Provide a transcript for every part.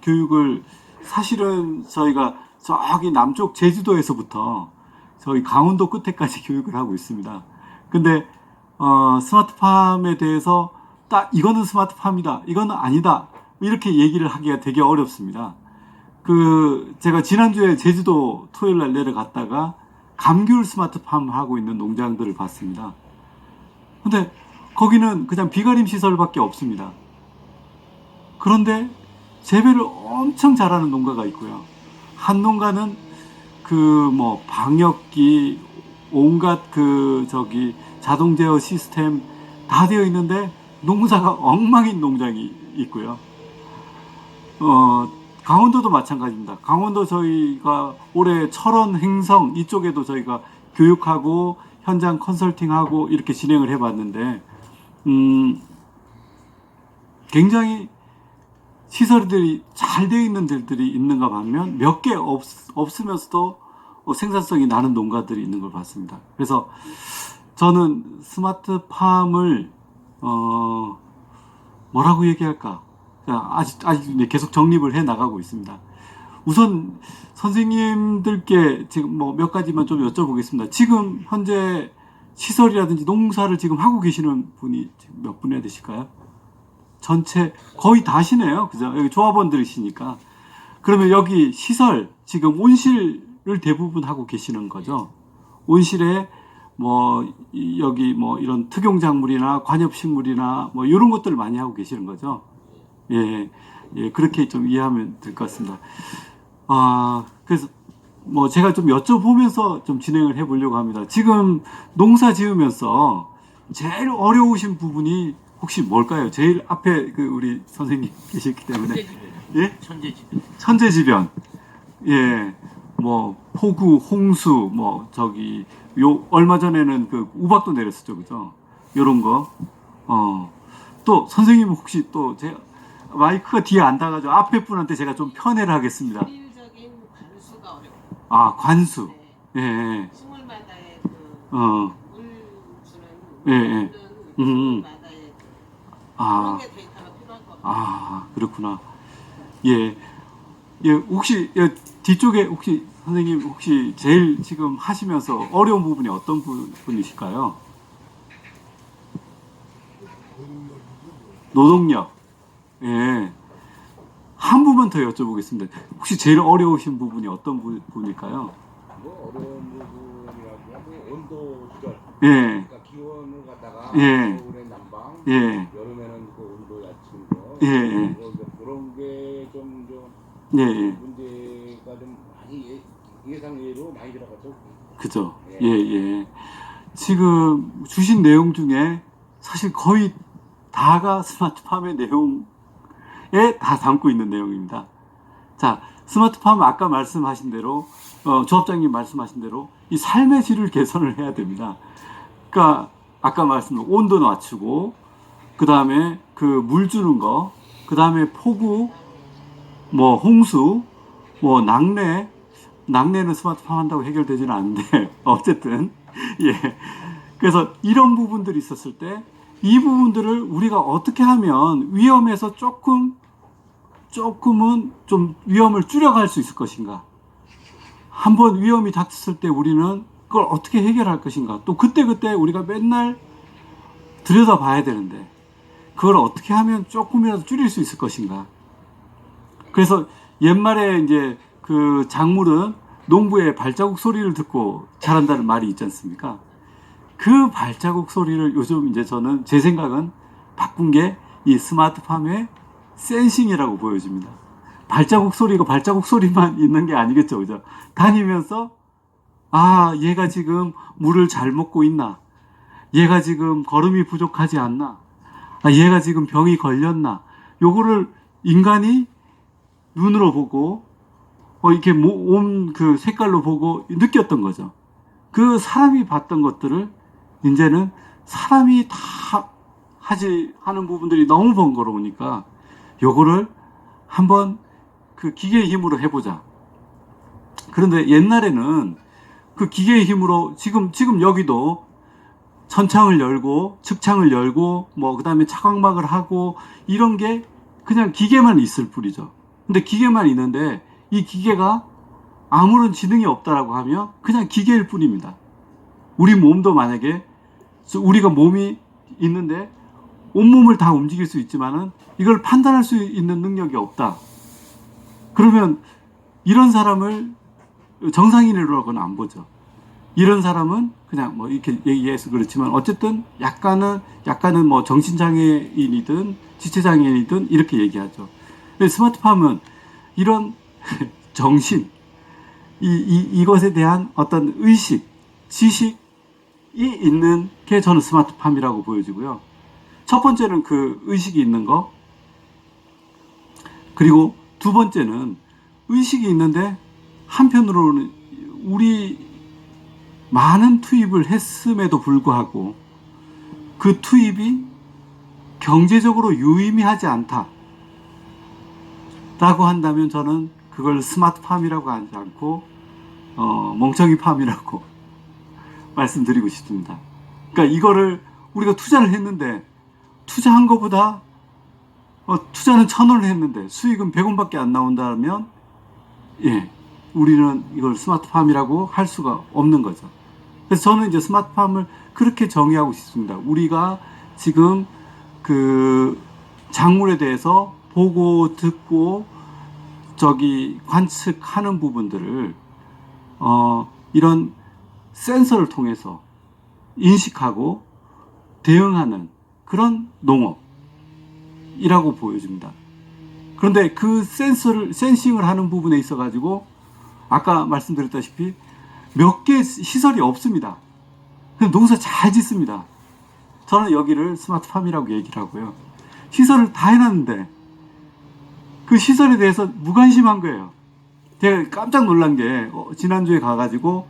교육을 사실은 저희가 저기 남쪽 제주도에서부터 저희 강원도 끝에까지 교육을 하고 있습니다. 근데 스마트팜에 대해서 딱 이거는 스마트팜이다, 이거는 아니다, 이렇게 얘기를 하기가 되게 어렵습니다. 제가 지난주에 제주도 토요일 날 내려갔다가 감귤 스마트팜 하고 있는 농장들을 봤습니다. 근데 거기는 그냥 비가림 시설밖에 없습니다. 그런데 재배를 엄청 잘하는 농가가 있고요. 한 농가는 방역기, 온갖 자동 제어 시스템 다 되어 있는데 농사가 엉망인 농장이 있고요. 강원도도 마찬가지입니다. 강원도 저희가 올해 철원, 행성 이쪽에도 저희가 교육하고 현장 컨설팅하고 이렇게 진행을 해봤는데 굉장히 시설들이 잘 되어 있는 데들이 있는가 반면 몇 개 없으면서도 생산성이 나는 농가들이 있는 걸 봤습니다. 그래서 저는 스마트팜을 뭐라고 얘기할까? 아직 계속 정립을 해 나가고 있습니다. 우선 선생님들께 지금 몇 가지만 좀 여쭤보겠습니다. 지금 현재 시설이라든지 농사를 지금 하고 계시는 분이 지금 몇 분이나 되실까요? 전체 거의 다시네요. 그죠? 여기 조합원들이시니까. 그러면 여기 시설, 지금 온실을 대부분 하고 계시는 거죠. 온실에 여기 이런 특용작물이나 관엽식물이나 이런 것들을 많이 하고 계시는 거죠. 예, 그렇게 좀 이해하면 될 것 같습니다. 그래서 제가 좀 여쭤보면서 좀 진행을 해 보려고 합니다. 지금 농사 지으면서 제일 어려우신 부분이 혹시 뭘까요? 제일 앞에 우리 선생님 계시기 때문에. 예? 천재지변. 예. 폭우, 홍수, 얼마 전에는 우박도 내렸었죠. 그죠? 요런 거. 또 선생님은 혹시 또 마이크가 뒤에 안 닿아가지고 앞에 분한테 제가 좀 편애를 하겠습니다. 일적인 관수가 어려워. 관수. 네. 예. 식물마다의 물 주는 예. 식물마다의 그런 게 데이터가 필요할 것 같아요. 그렇구나. 예. 혹시 뒤쪽에 혹시 선생님 혹시 제일 지금 하시면서 어려운 부분이 어떤 부분이실까요? 노동력. 예. 한 부분 더 여쭤보겠습니다. 혹시 제일 어려우신 부분이 어떤 부분일까요? 어려운 부분이라고 온도 조절. 예. 그러니까 기온을 갖다가 겨울에 난방, 여름에는 온도 낮춘 거. 그런 게 좀 문제가 좀 많이 예상외로 많이 들어갔죠. 그죠. 예. 지금 주신 내용 중에 사실 거의 다가 스마트팜의 내용에 다 담고 있는 내용입니다. 자, 스마트팜 아까 말씀하신 대로 조합장님 말씀하신 대로 이 삶의 질을 개선을 해야 됩니다. 그러니까 아까 말씀드린 온도 낮추고 그 다음에 물 주는 거, 그 다음에 폭우, 홍수, 낙뢰는 스마트팜 한다고 해결되지는 않는데 어쨌든 그래서 이런 부분들이 있었을 때 이 부분들을 우리가 어떻게 하면 위험에서 조금은 좀 위험을 줄여갈 수 있을 것인가? 한번 위험이 닥쳤을 때 우리는 그걸 어떻게 해결할 것인가? 또 그때 우리가 맨날 들여다봐야 되는데 그걸 어떻게 하면 조금이라도 줄일 수 있을 것인가? 그래서 옛말에 이제 작물은 농부의 발자국 소리를 듣고 자란다는 말이 있지 않습니까? 그 발자국 소리를 요즘 이제 저는 제 생각은 바꾼 게 이 스마트팜의 센싱이라고 보여집니다. 발자국 소리가 발자국 소리만 있는 게 아니겠죠. 그죠? 다니면서 얘가 지금 물을 잘 먹고 있나? 얘가 지금 거름이 부족하지 않나? 얘가 지금 병이 걸렸나? 요거를 인간이 눈으로 보고 이렇게 온 색깔로 보고 느꼈던 거죠. 그 사람이 봤던 것들을 이제는 사람이 다 하는 부분들이 너무 번거로우니까 요거를 한번 기계의 힘으로 해보자. 그런데 옛날에는 기계의 힘으로 지금 여기도 천창을 열고 측창을 열고 그 다음에 차광막을 하고 이런 게 그냥 기계만 있을 뿐이죠. 근데 기계만 있는데 이 기계가 아무런 지능이 없다라고 하면 그냥 기계일 뿐입니다. 우리 몸도 만약에 우리가 몸이 있는데 온몸을 다 움직일 수 있지만은 이걸 판단할 수 있는 능력이 없다. 그러면 이런 사람을 정상인이라고는 안 보죠. 이런 사람은 그냥 뭐 이렇게 얘기해서 그렇지만 어쨌든 약간은 뭐 정신장애인이든 지체장애인이든 이렇게 얘기하죠. 스마트팜은 이런 정신, 이것에 대한 어떤 의식, 지식이 있는 게 저는 스마트팜이라고 보여지고요. 첫 번째는 그 의식이 있는 거. 그리고 두 번째는 의식이 있는데 한편으로는 우리 많은 투입을 했음에도 불구하고 그 투입이 경제적으로 유의미하지 않다 라고 한다면 저는 그걸 스마트팜이라고 하지 않고 멍청이팜이라고 말씀드리고 싶습니다. 그러니까 이거를 우리가 투자를 했는데 투자한 것보다 투자는 1,000원을 했는데 수익은 100원밖에 안 나온다면 우리는 이걸 스마트팜이라고 할 수가 없는 거죠. 그래서 저는 이제 스마트팜을 그렇게 정의하고 싶습니다. 우리가 지금 그 작물에 대해서 보고 듣고 관측하는 부분들을 이런 센서를 통해서 인식하고 대응하는 그런 농업이라고 보여집니다. 그런데 그 센싱을 하는 부분에 있어 가지고 아까 말씀드렸다시피 몇 개 시설이 없습니다. 농사 잘 짓습니다. 저는 여기를 스마트팜이라고 얘기를 하고요. 시설을 다 해놨는데 그 시설에 대해서 무관심한 거예요. 제가 깜짝 놀란 게 지난주에 가가지고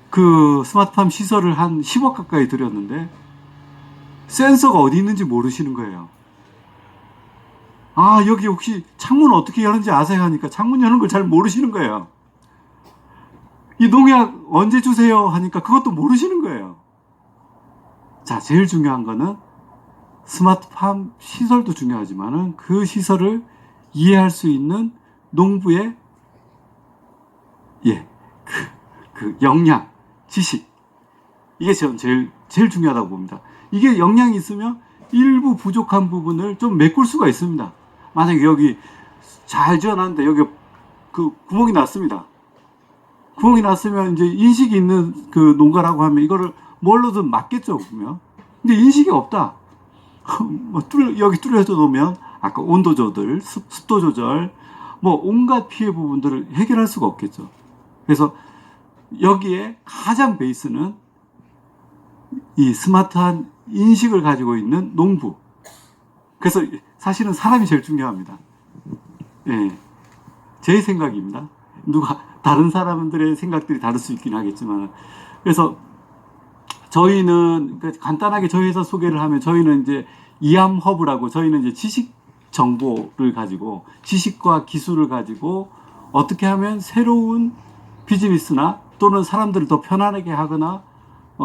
그 스마트팜 시설을 한 10억 가까이 들였는데 센서가 어디 있는지 모르시는 거예요. 아, 여기 혹시 창문 어떻게 여는지 아세요? 하니까 창문 여는 걸 잘 모르시는 거예요. 이 농약 언제 주세요? 하니까 그것도 모르시는 거예요. 자, 제일 중요한 거는 스마트팜 시설도 중요하지만은 그 시설을 이해할 수 있는 농부의 그 역량, 지식, 이게 저는 제일 중요하다고 봅니다. 이게 역량이 있으면 일부 부족한 부분을 좀 메꿀 수가 있습니다. 만약에 여기 잘 지어놨는데 여기 그 구멍이 났습니다. 구멍이 났으면 이제 인식이 있는 그 농가라고 하면 이거를 뭘로든 막겠죠, 보면. 근데 인식이 없다. 여기 뚫려져 놓으면 아까 온도 조절, 습도 조절, 뭐 온갖 피해 부분들을 해결할 수가 없겠죠. 그래서 여기에 가장 베이스는 이 스마트한 인식을 가지고 있는 농부. 그래서 사실은 사람이 제일 중요합니다. 제 생각입니다. 다른 사람들의 생각들이 다를 수 있긴 하겠지만. 그래서 저희는 간단하게 저희 회사 소개를 하면 저희는 이제 이암허브라고 저희는 이제 지식 정보를 가지고 지식과 기술을 가지고 어떻게 하면 새로운 비즈니스나 또는 사람들을 더 편안하게 하거나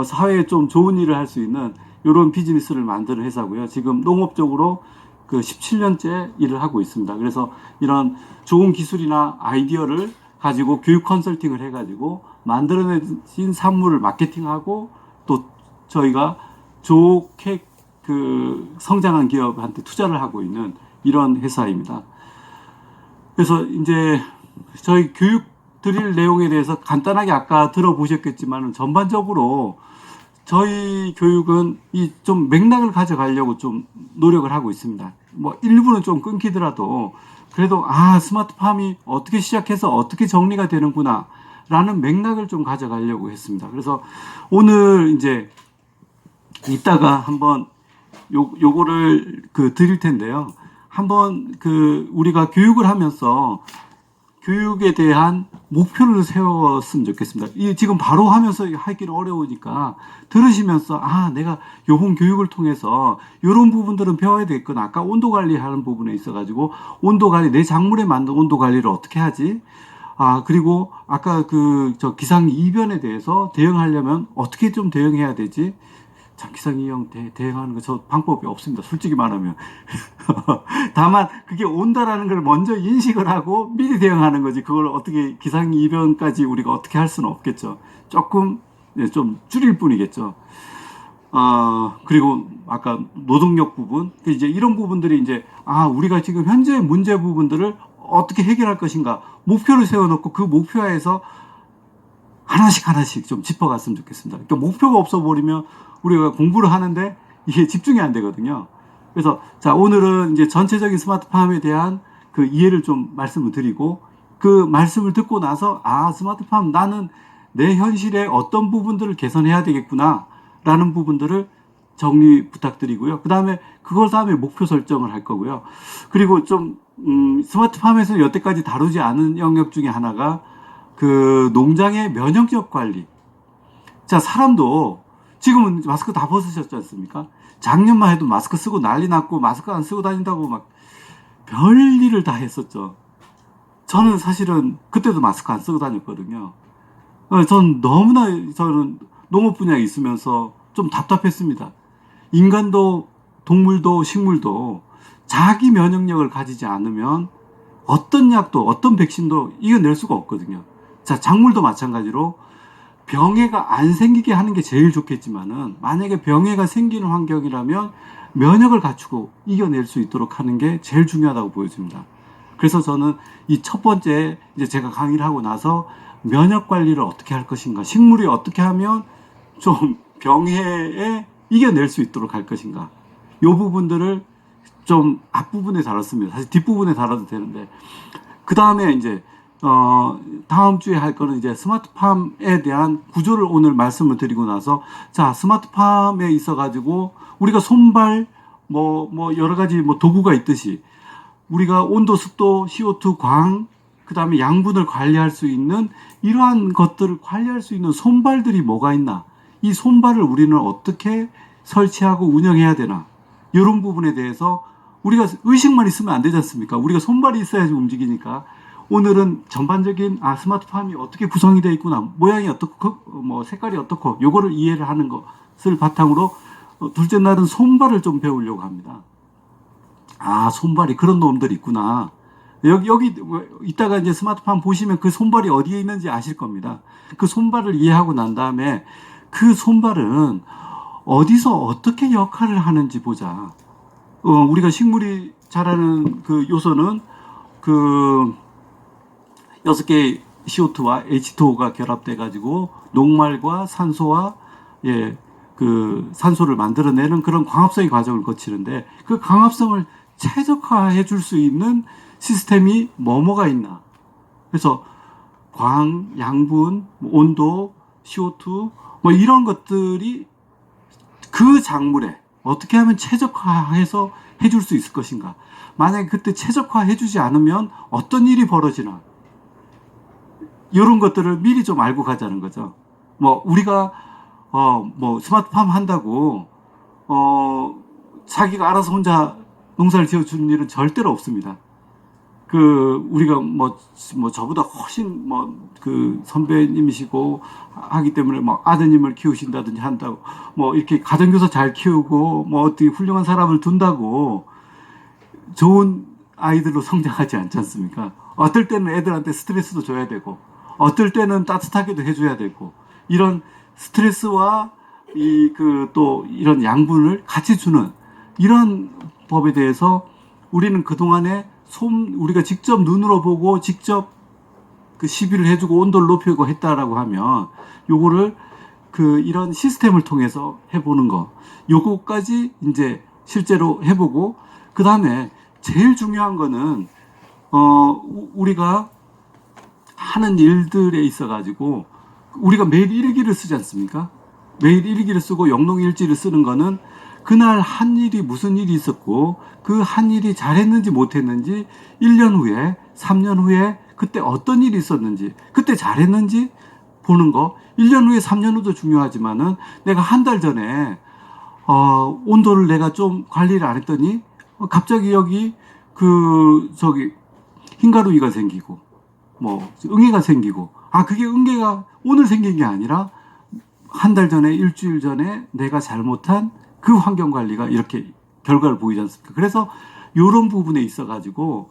사회에 좀 좋은 일을 할 수 있는 이런 비즈니스를 만드는 회사고요. 지금 농업적으로 그 17년째 일을 하고 있습니다. 그래서 이런 좋은 기술이나 아이디어를 가지고 교육 컨설팅을 해가지고 만들어내진 산물을 마케팅하고 또 저희가 좋게 그 성장한 기업한테 투자를 하고 있는 이런 회사입니다. 그래서 이제 저희 교육 드릴 내용에 대해서 간단하게 아까 들어보셨겠지만 전반적으로 저희 교육은 이 좀 맥락을 가져가려고 좀 노력을 하고 있습니다. 뭐 일부는 좀 끊기더라도 그래도 스마트팜이 어떻게 시작해서 어떻게 정리가 되는구나 라는 맥락을 좀 가져가려고 했습니다. 그래서 오늘 이제 이따가 한번 요거를 드릴 텐데요. 한번 우리가 교육을 하면서 교육에 대한 목표를 세웠으면 좋겠습니다. 지금 바로 하면서 하기는 어려우니까 들으시면서 내가 요번 교육을 통해서 요런 부분들은 배워야 되겠구나. 아까 온도 관리하는 부분에 있어가지고 온도 관리, 내 작물에 맞는 온도 관리를 어떻게 하지? 그리고 아까 기상 이변에 대해서 대응하려면 어떻게 좀 대응해야 되지? 참 기상이형 대응하는 거 저 방법이 없습니다. 솔직히 말하면. 다만 그게 온다라는 걸 먼저 인식을 하고 미리 대응하는 거지. 그걸 어떻게 기상이변까지 우리가 어떻게 할 수는 없겠죠. 조금 좀 줄일 뿐이겠죠. 그리고 아까 노동력 부분, 이제 이런 부분들이 이제 우리가 지금 현재 문제 부분들을 어떻게 해결할 것인가 목표를 세워놓고 그 목표에서 하나씩 좀 짚어갔으면 좋겠습니다. 그러니까 목표가 없어 버리면 우리가 공부를 하는데 이게 집중이 안 되거든요. 그래서 자, 오늘은 이제 전체적인 스마트팜에 대한 그 이해를 좀 말씀을 드리고, 그 말씀을 듣고 나서 스마트팜 나는 내 현실에 어떤 부분들을 개선해야 되겠구나 라는 부분들을 정리 부탁드리고요. 그 다음에 그걸 다음에 목표 설정을 할 거고요. 그리고 좀 스마트팜에서는 여태까지 다루지 않은 영역 중에 하나가 그 농장의 면역력 관리. 자, 사람도 지금은 마스크 다 벗으셨지 않습니까? 작년만 해도 마스크 쓰고 난리 났고 마스크 안 쓰고 다닌다고 막 별일을 다 했었죠. 저는 사실은 그때도 마스크 안 쓰고 다녔거든요. 저는 농업 분야에 있으면서 좀 답답했습니다. 인간도 동물도 식물도 자기 면역력을 가지지 않으면 어떤 약도 어떤 백신도 이겨낼 수가 없거든요. 자, 작물도 마찬가지로 병해가 안 생기게 하는 게 제일 좋겠지만은 만약에 병해가 생기는 환경이라면 면역을 갖추고 이겨낼 수 있도록 하는 게 제일 중요하다고 보여집니다. 그래서 저는 이 첫 번째 이제 제가 강의를 하고 나서 면역 관리를 어떻게 할 것인가, 식물이 어떻게 하면 좀 병해에 이겨낼 수 있도록 할 것인가, 이 부분들을 좀 앞부분에 다뤘습니다. 사실 뒷부분에 다뤄도 되는데, 그 다음에 이제 다음 주에 할 거는 이제 스마트팜에 대한 구조를 오늘 말씀을 드리고 나서, 자, 스마트팜에 있어 가지고 우리가 손발 여러 가지 도구가 있듯이 우리가 온도, 습도, CO2, 광, 그 다음에 양분을 관리할 수 있는 이러한 것들을 관리할 수 있는 손발들이 뭐가 있나, 이 손발을 우리는 어떻게 설치하고 운영해야 되나, 이런 부분에 대해서 우리가 의식만 있으면 안 되지 않습니까? 우리가 손발이 있어야지 움직이니까 오늘은 전반적인 스마트팜이 어떻게 구성이 되어 있구나, 모양이 어떻고 색깔이 어떻고, 요거를 이해를 하는 것을 바탕으로 둘째 날은 손발을 좀 배우려고 합니다. 손발이 그런 놈들이 있구나. 여기 이따가 이제 스마트팜 보시면 그 손발이 어디에 있는지 아실 겁니다. 그 손발을 이해하고 난 다음에 그 손발은 어디서 어떻게 역할을 하는지 보자. 우리가 식물이 자라는 그 요소는 그 6개의 CO2와 H2O가 결합돼 가지고 녹말과 산소와 그 산소를 만들어내는 그런 광합성의 과정을 거치는데, 그 광합성을 최적화해 줄 수 있는 시스템이 뭐가 있나. 그래서 광, 양분, 온도, CO2 이런 것들이 그 작물에 어떻게 하면 최적화해서 해줄 수 있을 것인가. 만약에 그때 최적화해주지 않으면 어떤 일이 벌어지나, 이런 것들을 미리 좀 알고 가자는 거죠. 우리가 스마트팜 한다고 자기가 알아서 혼자 농사를 지어주는 일은 절대로 없습니다. 우리가 저보다 훨씬 그 선배님이시고 하기 때문에 아드님을 키우신다든지 한다고 이렇게 가정교사 잘 키우고 어떻게 훌륭한 사람을 둔다고 좋은 아이들로 성장하지 않지 않습니까? 어떨 때는 애들한테 스트레스도 줘야 되고, 어떨 때는 따뜻하게도 해줘야 되고, 이런 스트레스와 또 이런 양분을 같이 주는 이런 법에 대해서 우리는 그동안에 우리가 직접 눈으로 보고 직접 그 시비를 해주고 온도를 높이고 했다라고 하면, 요거를 이런 시스템을 통해서 해보는 거, 요거까지 이제 실제로 해보고, 그 다음에 제일 중요한 거는 우리가 하는 일들에 있어 가지고 우리가 매일 일기를 쓰지 않습니까? 매일 일기를 쓰고 영농일지를 쓰는 거는 그날 한 일이 무슨 일이 있었고 그 한 일이 잘했는지 못했는지, 1년 후에 3년 후에 그때 어떤 일이 있었는지, 그때 잘했는지 보는 거. 1년 후에 3년 후도 중요하지만은 내가 한 달 전에 온도를 내가 좀 관리를 안 했더니 갑자기 여기 흰가루이가 생기고 응애가 생기고, 그게 응애가 오늘 생긴 게 아니라 한 달 전에, 일주일 전에 내가 잘못한 그 환경 관리가 이렇게 결과를 보이지 않습니까? 그래서 이런 부분에 있어가지고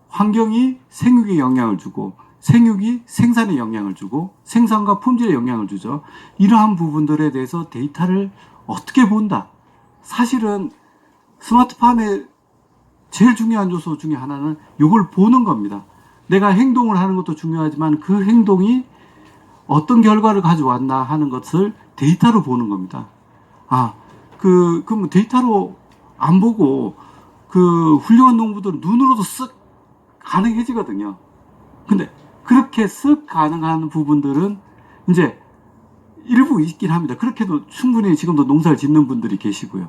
환경이 생육에 영향을 주고 생육이 생산에 영향을 주고 생산과 품질에 영향을 주죠. 이러한 부분들에 대해서 데이터를 어떻게 본다? 사실은 스마트팜의 제일 중요한 요소 중에 하나는 이걸 보는 겁니다. 내가 행동을 하는 것도 중요하지만 그 행동이 어떤 결과를 가져왔나 하는 것을 데이터로 보는 겁니다. 그럼 데이터로 안 보고 그 훌륭한 농부들은 눈으로도 쓱 가능해지거든요. 근데 그렇게 쓱 가능한 부분들은 이제 일부 있긴 합니다. 그렇게도 충분히 지금도 농사를 짓는 분들이 계시고요.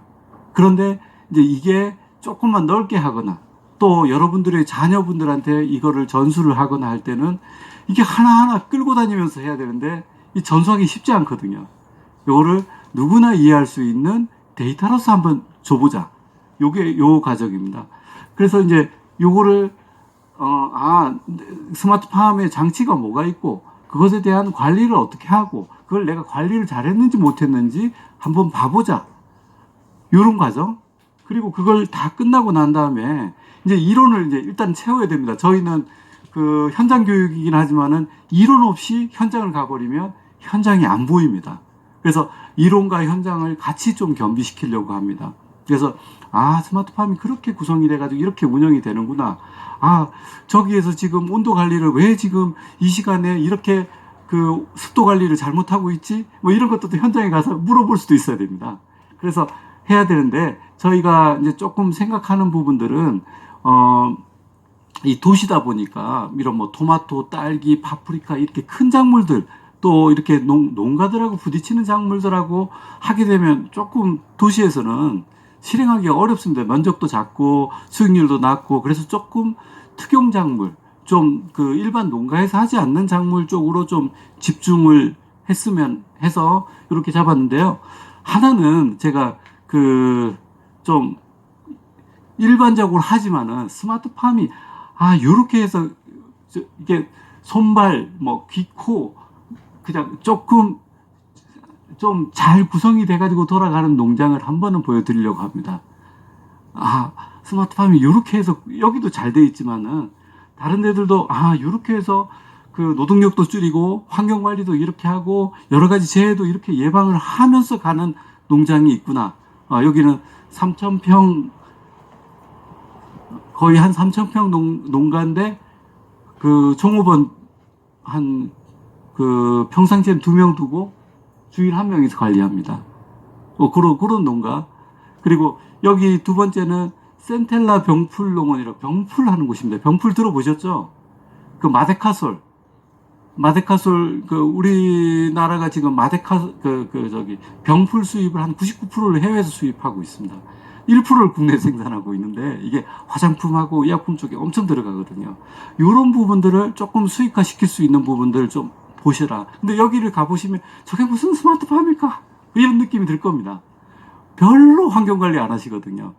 그런데 이제 이게 조금만 넓게 하거나 또 여러분들의 자녀분들한테 이거를 전수를 하거나 할 때는 이게 하나하나 끌고 다니면서 해야 되는데 이 전수하기 쉽지 않거든요. 요거를 누구나 이해할 수 있는 데이터로서 한번 줘보자. 요게 요 과정입니다. 그래서 이제 요거를 스마트팜의 장치가 뭐가 있고 그것에 대한 관리를 어떻게 하고 그걸 내가 관리를 잘했는지 못했는지 한번 봐보자. 요런 과정. 그리고 그걸 다 끝나고 난 다음에 이제 이론을 이제 일단 채워야 됩니다. 저희는 그 현장 교육이긴 하지만은 이론 없이 현장을 가버리면 현장이 안 보입니다. 그래서 이론과 현장을 같이 좀 겸비시키려고 합니다. 그래서 스마트팜이 그렇게 구성이 돼가지고 이렇게 운영이 되는구나. 저기에서 지금 온도 관리를 왜 지금 이 시간에 이렇게 그 습도 관리를 잘못하고 있지? 뭐 이런 것도 현장에 가서 물어볼 수도 있어야 됩니다. 그래서 해야 되는데 저희가 이제 조금 생각하는 부분들은 이 도시다 보니까 이런 뭐 토마토, 딸기, 파프리카 이렇게 큰 작물들 또 이렇게 농가들하고 부딪히는 작물들하고 하게 되면 조금 도시에서는 실행하기가 어렵습니다. 면적도 작고 수익률도 낮고 그래서 조금 특용 작물 좀 그 일반 농가에서 하지 않는 작물 쪽으로 좀 집중을 했으면 해서 이렇게 잡았는데요. 하나는 제가 그 좀 일반적으로 하지만은 스마트팜이 요렇게 해서 이게 손발 뭐 귀, 코 그냥 조금 좀 잘 구성이 돼가지고 돌아가는 농장을 한 번은 보여드리려고 합니다. 스마트팜이 이렇게 해서 여기도 잘 돼 있지만은 다른 데들도 이렇게 해서 그 노동력도 줄이고 환경 관리도 이렇게 하고 여러 가지 재해도 이렇게 예방을 하면서 가는 농장이 있구나. 여기는 3,000평 거의 한 3,000평 농가인데 그 종업원 한 그 평상시엔 2명 두고 주인 1명이서 관리합니다. 그런 농가. 그리고 여기 두 번째는 센텔라 병풀 농원이라고 병풀 하는 곳입니다. 병풀 들어보셨죠? 그 마데카솔 그 우리나라가 지금 병풀 수입을 한 99%를 해외에서 수입하고 있습니다. 1%를 국내 생산하고 있는데 이게 화장품하고 의약품 쪽에 엄청 들어가거든요. 이런 부분들을 조금 수익화 시킬 수 있는 부분들을 좀 보시라. 근데 여기를 가보시면 저게 무슨 스마트팜일까? 이런 느낌이 들 겁니다. 별로 환경 관리 안 하시거든요.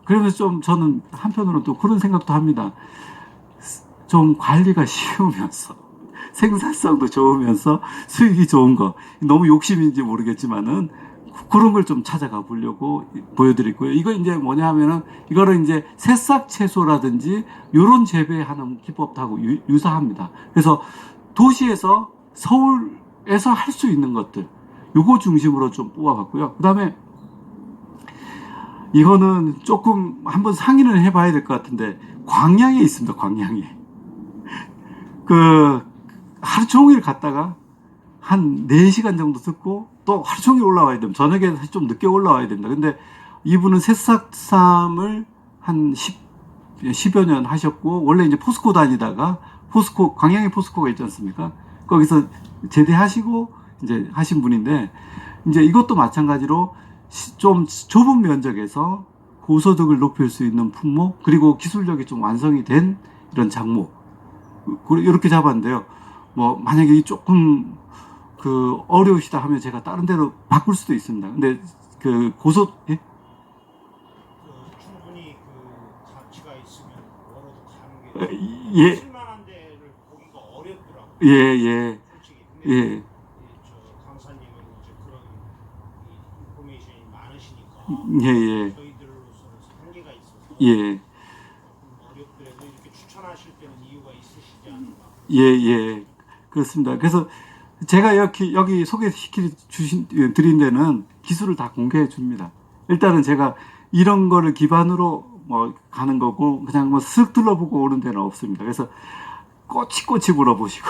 그러면서 좀 저는 한편으로는 또 그런 생각도 합니다. 좀 관리가 쉬우면서 생산성도 좋으면서 수익이 좋은 거 너무 욕심인지 모르겠지만은 그런 걸 좀 찾아가 보려고 보여드리고요. 이거 이제 뭐냐 하면은 이거를 이제 새싹 채소라든지 이런 재배하는 기법하고 유사합니다. 그래서 도시에서 서울에서 할 수 있는 것들 요거 중심으로 좀 뽑아봤고요. 그 다음에 이거는 조금 한번 상의를 해봐야 될 것 같은데 광양에 있습니다. 광양에 하루 종일 갔다가 한 4시간 정도 듣고 또 하루 종일 올라와야 됩니다. 저녁에 좀 늦게 올라와야 됩니다. 근데 이분은 새싹쌈을 한 10여 년 하셨고 원래 이제 포스코 다니다가 광양에 포스코가 있지 않습니까? 거기서 제대하시고 이제 하신 분인데 이제 이것도 마찬가지로 좀 좁은 면적에서 고소득을 높일 수 있는 품목 그리고 기술력이 좀 완성이 된 이런 작목 이렇게 잡았는데요. 뭐 만약에 조금 어려우시다 하면 제가 다른 데로 바꿀 수도 있습니다. 근데 예? 충분히 가치가 있으면 멀어도 가는 게 예. 쓸만한 데를 보기가 어렵더라고요. 예. 솔직히. 예. 저 강사님은 이제 그런 이 인포메이션이 많으시니까 예, 예. 저희들로서는 한계가 있어서 예. 어렵더라도 이렇게 추천하실 때는 이유가 있으시지 않나. 예, 예. 그렇습니다. 그래서 제가 여기 드린 데는 기술을 다 공개해 줍니다. 일단은 제가 이런 거를 기반으로 뭐 가는 거고, 그냥 뭐 쓱 둘러보고 오는 데는 없습니다. 그래서 꼬치꼬치 물어보시고,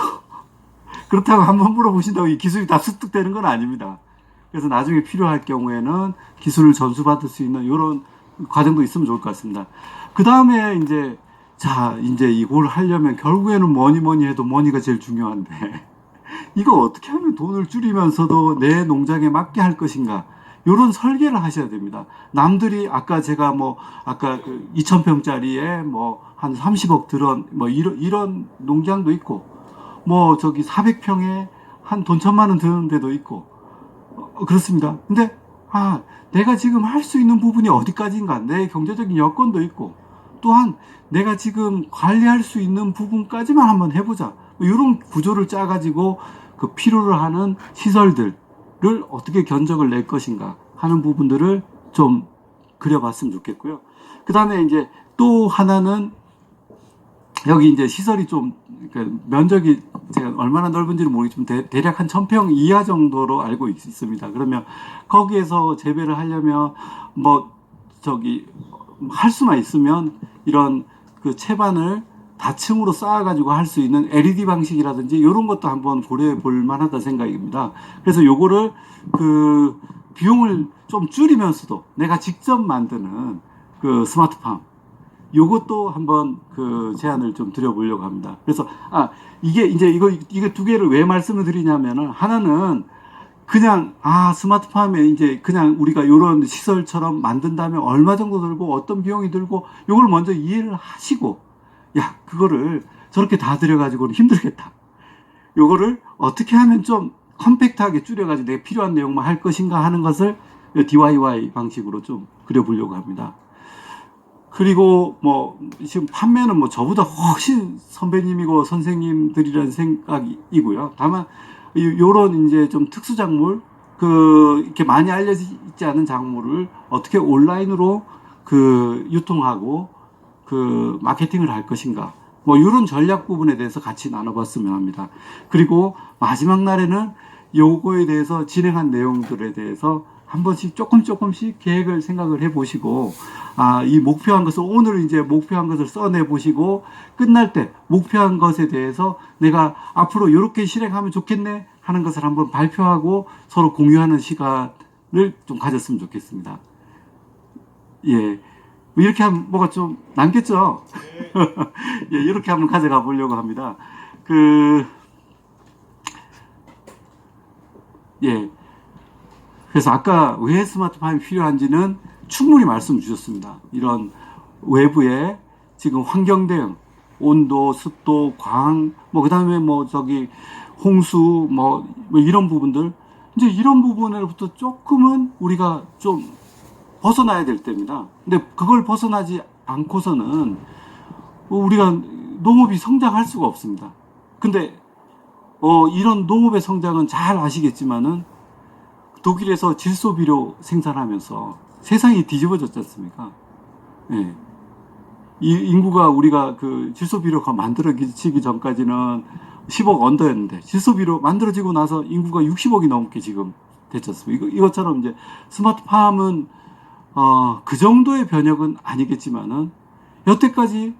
그렇다고 한번 물어보신다고 이 기술이 다 습득되는 건 아닙니다. 그래서 나중에 필요할 경우에는 기술을 전수받을 수 있는 이런 과정도 있으면 좋을 것 같습니다. 그 다음에 이제, 이제 이걸 하려면 결국에는 뭐니 해도 머니가 제일 중요한데, 이거 어떻게 하면 돈을 줄이면서도 내 농장에 맞게 할 것인가? 요런 설계를 하셔야 됩니다. 남들이 아까 제가 아까 그 2,000평짜리에 한 30억 들은 이런 농장도 있고, 저기 400평에 한 돈 1,000만 원 드는 데도 있고, 그렇습니다. 근데, 내가 지금 할 수 있는 부분이 어디까지인가? 내 경제적인 여건도 있고, 또한 내가 지금 관리할 수 있는 부분까지만 한번 해보자. 이런 구조를 짜가지고 그 필요로 하는 시설들을 어떻게 견적을 낼 것인가 하는 부분들을 좀 그려봤으면 좋겠고요. 그 다음에 이제 또 하나는 여기 이제 시설이 좀, 그러니까 면적이 제가 얼마나 넓은지는 모르겠지만 대략 한 1,000평 이하 정도로 알고 있습니다. 그러면 거기에서 재배를 하려면 할 수만 있으면 이런 그 채반을 다층으로 쌓아가지고 할 수 있는 LED 방식이라든지 이런 것도 한번 고려해 볼 만하다 생각입니다. 그래서 요거를 그 비용을 좀 줄이면서도 내가 직접 만드는 그 스마트팜, 요것도 한번 그 제안을 좀 드려보려고 합니다. 그래서, 이게 이제 이거 두 개를 왜 말씀을 드리냐면은, 하나는 그냥, 스마트팜에 이제 그냥 우리가 요런 시설처럼 만든다면 얼마 정도 들고 어떤 비용이 들고 요걸 먼저 이해를 하시고, 그거를 저렇게 다 들여가지고는 힘들겠다. 요거를 어떻게 하면 좀 컴팩트하게 줄여가지고 내가 필요한 내용만 할 것인가 하는 것을 DIY 방식으로 좀 그려보려고 합니다. 그리고 지금 판매는 저보다 훨씬 선배님이고 선생님들이라는 생각이고요. 다만 요런 이제 좀 특수 작물, 이렇게 많이 알려지지 않은 작물을 어떻게 온라인으로 유통하고 마케팅을 할 것인가, 이런 전략 부분에 대해서 같이 나눠봤으면 합니다. 그리고 마지막 날에는 요거에 대해서 진행한 내용들에 대해서 한 번씩 조금씩 계획을 생각을 해보시고, 이 목표한 것을 오늘 이제 목표한 것을 써내 보시고, 끝날 때 목표한 것에 대해서 내가 앞으로 이렇게 실행하면 좋겠네 하는 것을 한번 발표하고 서로 공유하는 시간을 좀 가졌으면 좋겠습니다. 예. 이렇게 하면 뭐가 좀 남겠죠? 예, 이렇게 한번 가져가 보려고 합니다. 예. 그래서 아까 왜 스마트팜이 필요한지는 충분히 말씀 주셨습니다. 이런 외부의 지금 환경 대응, 온도, 습도, 광, 그 다음에 홍수, 이런 부분들. 이제 이런 부분으로부터 조금은 우리가 좀 벗어나야 될 때입니다. 근데 그걸 벗어나지 않고서는 우리가 농업이 성장할 수가 없습니다. 근데 이런 농업의 성장은 잘 아시겠지만은 독일에서 질소비료 생산하면서 세상이 뒤집어졌지 않습니까? 예. 이 인구가 우리가 질소비료가 만들어지기 전까지는 10억 언더였는데, 질소비료 만들어지고 나서 인구가 60억이 넘게 지금 됐지 않습니까? 이것처럼 이제 스마트팜은 그 정도의 변혁은 아니겠지만은 여태까지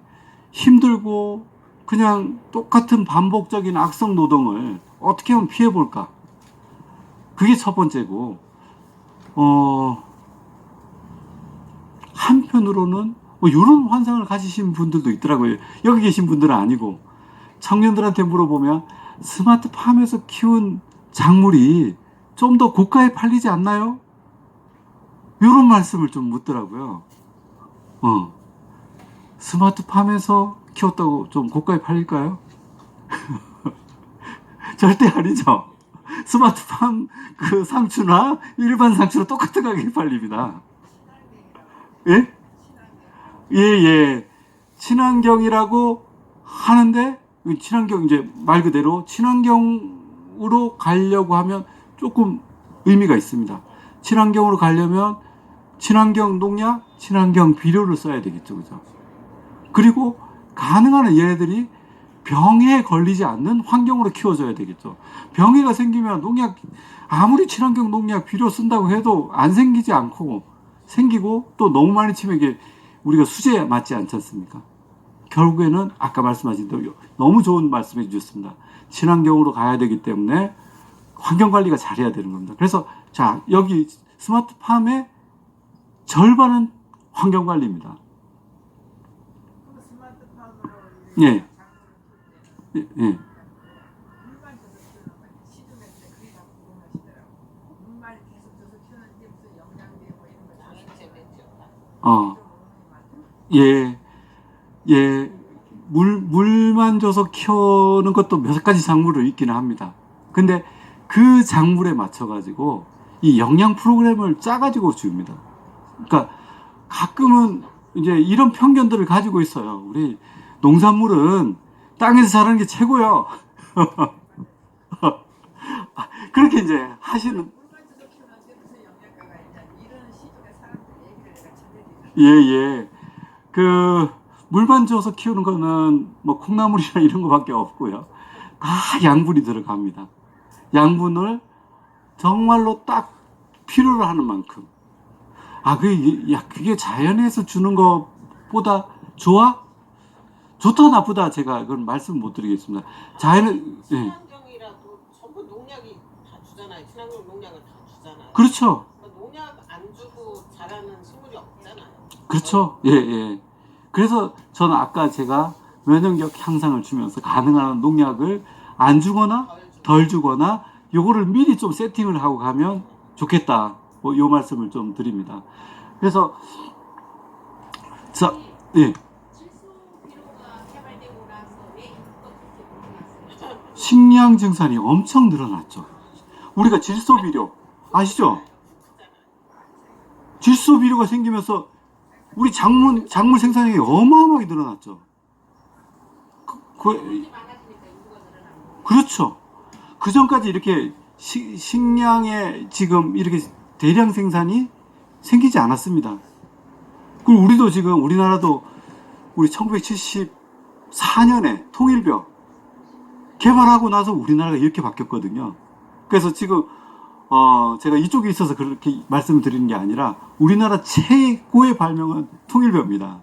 힘들고 그냥 똑같은 반복적인 악성 노동을 어떻게 하면 피해볼까? 그게 첫 번째고, 한편으로는 이런 환상을 가지신 분들도 있더라고요. 여기 계신 분들은 아니고, 청년들한테 물어보면 스마트팜에서 키운 작물이 좀 더 고가에 팔리지 않나요? 이런 말씀을 좀 묻더라고요. 스마트팜에서 키웠다고 좀 고가에 팔릴까요? 절대 아니죠. 스마트팜 상추나 일반 상추나 똑같은 가격에 팔립니다. 예? 예. 친환경이라고 하는데, 친환경 이제 말 그대로 친환경 친환경으로 가려고 하면 조금 의미가 있습니다. 친환경으로 가려면 친환경 농약, 친환경 비료를 써야 되겠죠. 그죠? 그리고 가능한 한 얘네들이 병에 걸리지 않는 환경으로 키워줘야 되겠죠. 병해가 생기면 농약, 아무리 친환경 농약 비료 쓴다고 해도 안 생기지 않고 생기고 또 너무 많이 치면 이게 우리가 수제에 맞지 않지 않습니까? 결국에는 아까 말씀하신 대로 너무 좋은 말씀해 주셨습니다. 친환경으로 가야 되기 때문에 환경관리가 잘해야 되는 겁니다. 그래서 자, 여기 스마트팜의 절반은 환경관리입니다. 예. 예. 예. 예. 예. 물만 줘서 키우는 것도 몇 가지 작물을 있기는 합니다. 근데 그 작물에 맞춰가지고 이 영양 프로그램을 짜가지고 줍니다. 그러니까 가끔은 이제 이런 편견들을 가지고 있어요. 우리 농산물은 땅에서 자라는 게 최고요. 그렇게 이제 하시는. 예, 예. 그, 물만 줘서 키우는 거는 뭐 콩나물이나 이런 거밖에 없고요. 다 양분이 들어갑니다. 양분을 정말로 딱 필요로 하는 만큼. 그게 자연에서 주는 것보다 좋아? 좋다, 나쁘다, 제가 그건 말씀 못 드리겠습니다. 자연은, 예. 친환경이라도 전부 농약이 다 주잖아요. 친환경 농약을 다 주잖아요. 그렇죠. 그러니까 농약 안 주고 자라는 식물이 없잖아요. 그렇죠. 예, 예. 그래서 저는 아까 제가 면역력 향상을 주면서 가능한 한 농약을 안 주거나 덜 주거나 요거를 미리 좀 세팅을 하고 가면 좋겠다. 뭐 요 말씀을 좀 드립니다. 그래서 자, 예. 식량 증산이 엄청 늘어났죠. 우리가 질소비료 아시죠? 질소비료가 생기면서 우리 작물 생산량이 어마어마하게 늘어났죠. 그렇죠. 그 전까지 이렇게 식량의 지금 이렇게 대량 생산이 생기지 않았습니다. 그리고 우리도 지금 우리나라도 우리 1974년에 통일bio 개발하고 나서 우리나라가 이렇게 바뀌었거든요. 그래서 지금 제가 이쪽에 있어서 그렇게 말씀을 드리는 게 아니라 우리나라 최고의 발명은 통일벼입니다.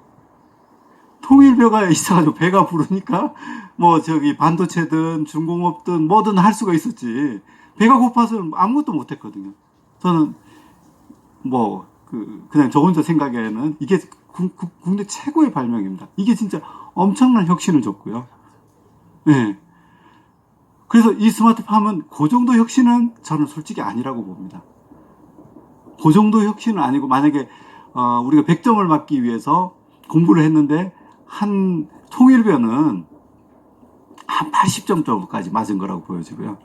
통일벼가 있어가지고 배가 부르니까 뭐 저기 반도체든 중공업든 뭐든 할 수가 있었지. 배가 고파서 아무것도 못했거든요. 저는 뭐 그냥 저 혼자 생각에는 이게 국내 최고의 발명입니다. 이게 진짜 엄청난 혁신을 줬고요. 네. 그래서 이 스마트팜은 그 정도 혁신은 저는 솔직히 아니라고 봅니다. 그 정도 혁신은 아니고, 만약에 우리가 100점을 맞기 위해서 공부를 했는데 한 통일벼는 한 80점 정도까지 맞은 거라고 보여지고요.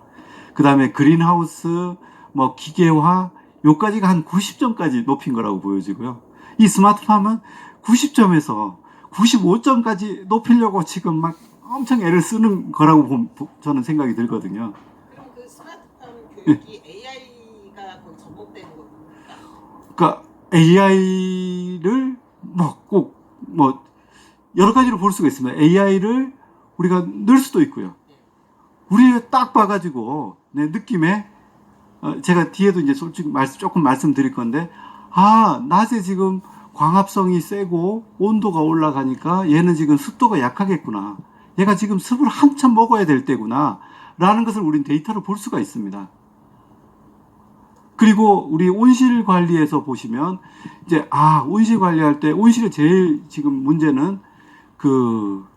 그 다음에 그린하우스, 뭐 기계화 요까지가 한 90점까지 높인 거라고 보여지고요. 이 스마트팜은 90점에서 95점까지 높이려고 지금 막 엄청 애를 쓰는 거라고 저는 생각이 들거든요. 그럼 그 스마트팜 교육이 AI가 거의 접목되는 겁니까? 그러니까 AI를 꼭 여러 가지로 볼 수가 있습니다. AI를 우리가 넣을 수도 있고요. 우리가 딱 봐가지고 내 느낌에 제가 뒤에도 이제 솔직히 조금 말씀드릴 건데, 낮에 지금 광합성이 세고 온도가 올라가니까 얘는 지금 습도가 약하겠구나. 얘가 지금 습을 한참 먹어야 될 때구나 라는 것을 우린 데이터로 볼 수가 있습니다. 그리고 우리 온실 관리에서 보시면 이제 온실 관리할 때 온실의 제일 지금 문제는 그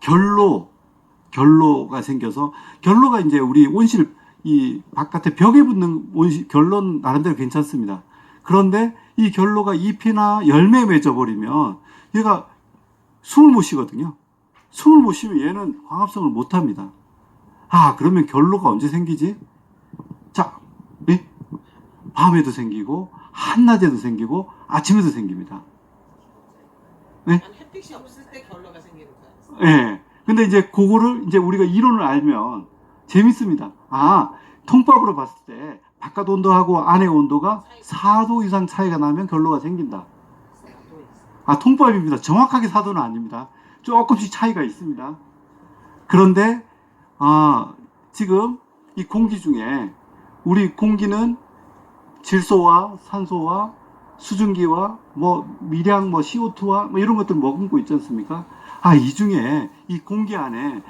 결로가 생겨서, 결로가 이제 우리 온실 이 바깥에 벽에 붙는 온실 결로는 나름대로 괜찮습니다. 그런데 이 결로가 잎이나 열매에 맺어버리면 얘가 숨을 못 쉬거든요. 숨을 못 쉬면 얘는 광합성을 못 합니다. 그러면 결로가 언제 생기지? 자, 예? 밤에도 생기고, 한낮에도 생기고, 아침에도 생깁니다. 네? 햇빛이 없을 때 결로가 생기는 거예요. 예. 근데 이제 그거를 이제 우리가 이론을 알면 재밌습니다. 통밥으로 봤을 때 바깥 온도하고 안의 온도가 4도 이상 차이가 나면 결로가 생긴다. 통밥입니다. 정확하게 4도는 아닙니다. 조금씩 차이가 있습니다. 그런데 지금 이 공기 중에 우리 공기는 질소와 산소와 수증기와 미량 CO2와 이런 것들 머금고 있지 않습니까? 이 중에 이 공기 안에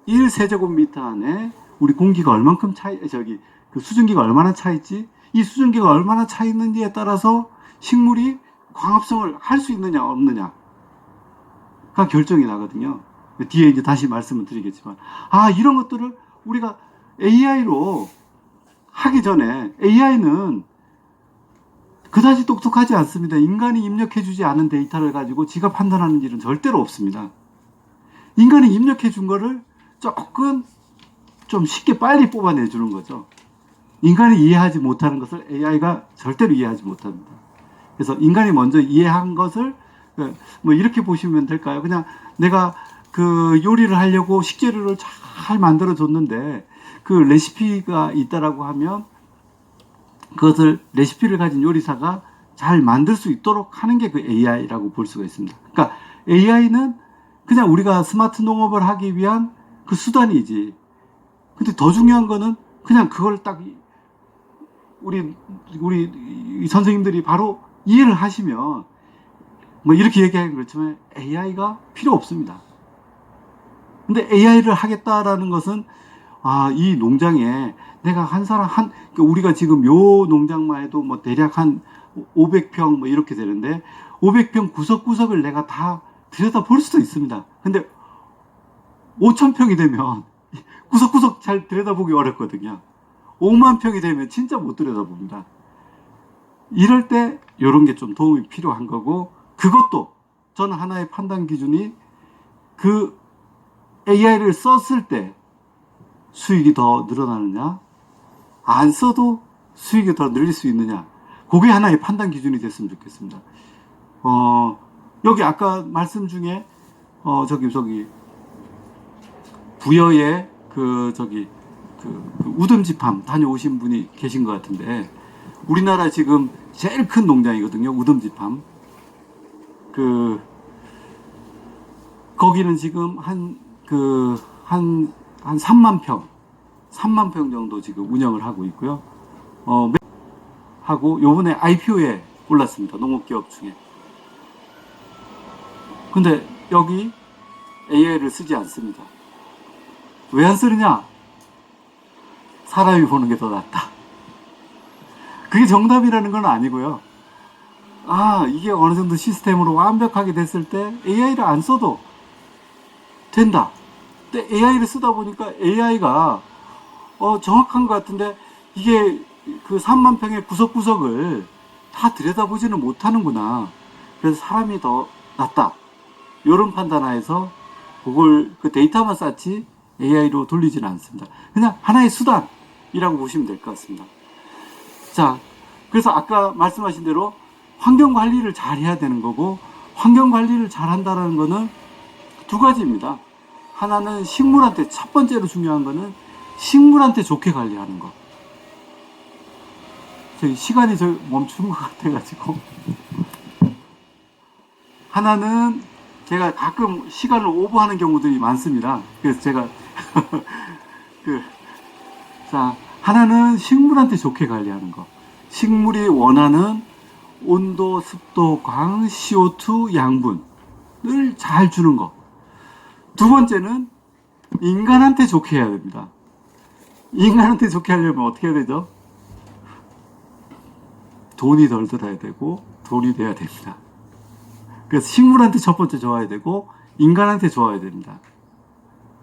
1세제곱미터 안에 우리 공기가 얼만큼 그 수증기가 얼마나 차 있지? 이 수증기가 얼마나 차 있는지에 따라서 식물이 광합성을 할 수 있느냐 없느냐가 결정이 나거든요. 뒤에 이제 다시 말씀을 드리겠지만 이런 것들을 우리가 AI로 하기 전에 AI는 그다지 똑똑하지 않습니다. 인간이 입력해주지 않은 데이터를 가지고 지가 판단하는 일은 절대로 없습니다. 인간이 입력해준 거를 조금 좀 쉽게 빨리 뽑아내주는 거죠. 인간이 이해하지 못하는 것을 AI가 절대로 이해하지 못합니다. 그래서 인간이 먼저 이해한 것을 이렇게 보시면 될까요? 그냥 내가 그 요리를 하려고 식재료를 잘 만들어 줬는데 그 레시피가 있다라고 하면 그것을 레시피를 가진 요리사가 잘 만들 수 있도록 하는 게 그 AI라고 볼 수가 있습니다. 그러니까 AI는 그냥 우리가 스마트 농업을 하기 위한 그 수단이지. 근데 더 중요한 거는 그냥 그걸 딱 우리 선생님들이 바로 이해를 하시면 이렇게 얘기하기 그렇지만 AI가 필요 없습니다. 근데 AI를 하겠다라는 것은 이 농장에 내가 우리가 지금 요 농장만 해도 대략 한 500평 이렇게 되는데 500평 구석구석을 내가 다 들여다 볼 수도 있습니다. 근데 5,000평이 되면 구석구석 잘 들여다보기 어렵거든요. 5만 평이 되면 진짜 못 들여다봅니다. 이럴 때 이런 게 좀 도움이 필요한 거고, 그것도 저는 하나의 판단 기준이 그 AI를 썼을 때 수익이 더 늘어나느냐, 안 써도 수익이 더 늘릴 수 있느냐, 그게 하나의 판단 기준이 됐으면 좋겠습니다. 여기 아까 말씀 중에 부여에 그 우듬지팜 다녀오신 분이 계신 것 같은데, 우리나라 지금 제일 큰 농장이거든요, 우듬지팜. 거기는 지금 한 3만 평 정도 지금 운영을 하고 있고요. 요번에 IPO에 올랐습니다, 농업기업 중에. 근데 여기 AI를 쓰지 않습니다. 왜 안 쓰느냐? 사람이 보는 게 더 낫다. 그게 정답이라는 건 아니고요. 이게 어느 정도 시스템으로 완벽하게 됐을 때 AI를 안 써도 된다. 근데 AI를 쓰다 보니까 AI가 정확한 것 같은데, 이게 그 3만 평의 구석구석을 다 들여다보지는 못하는구나. 그래서 사람이 더 낫다. 이런 판단하에서 그걸 그 데이터만 쌓지 AI로 돌리지는 않습니다. 그냥 하나의 수단이라고 보시면 될 것 같습니다. 자, 그래서 아까 말씀하신 대로 환경 관리를 잘 해야 되는 거고, 환경 관리를 잘 한다는 거는 두 가지입니다. 하나는 식물한테, 첫 번째로 중요한 거는 식물한테 좋게 관리하는 거. 시간이 멈춘 것 같아가지고. 하나는 제가 가끔 시간을 오버하는 경우들이 많습니다. 그래서 제가 하나는 식물한테 좋게 관리하는 거. 식물이 원하는 온도, 습도, 광, CO2 양분을 잘 주는 거. 두 번째는 인간한테 좋게 해야 됩니다. 인간한테 좋게 하려면 어떻게 해야 되죠? 돈이 덜 들어야 되고 돈이 돼야 됩니다. 그래서 식물한테 첫 번째 좋아야 되고 인간한테 좋아야 됩니다.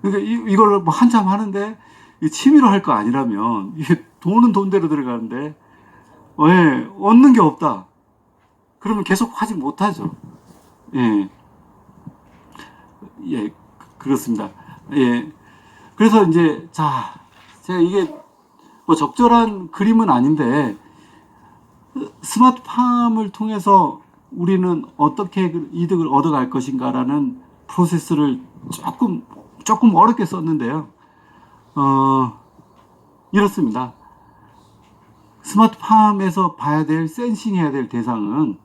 그러니까 이걸 한참 하는데 취미로 할 거 아니라면 이게 돈은 돈대로 들어가는데 얻는 게 없다. 그러면 계속 하지 못하죠. 그렇습니다. 그래서 이제 제가 이게 적절한 그림은 아닌데, 스마트팜을 통해서 우리는 어떻게 이득을 얻어갈 것인가라는 프로세스를 조금 어렵게 썼는데요. 이렇습니다. 스마트팜에서 봐야 될, 센싱해야 될 대상은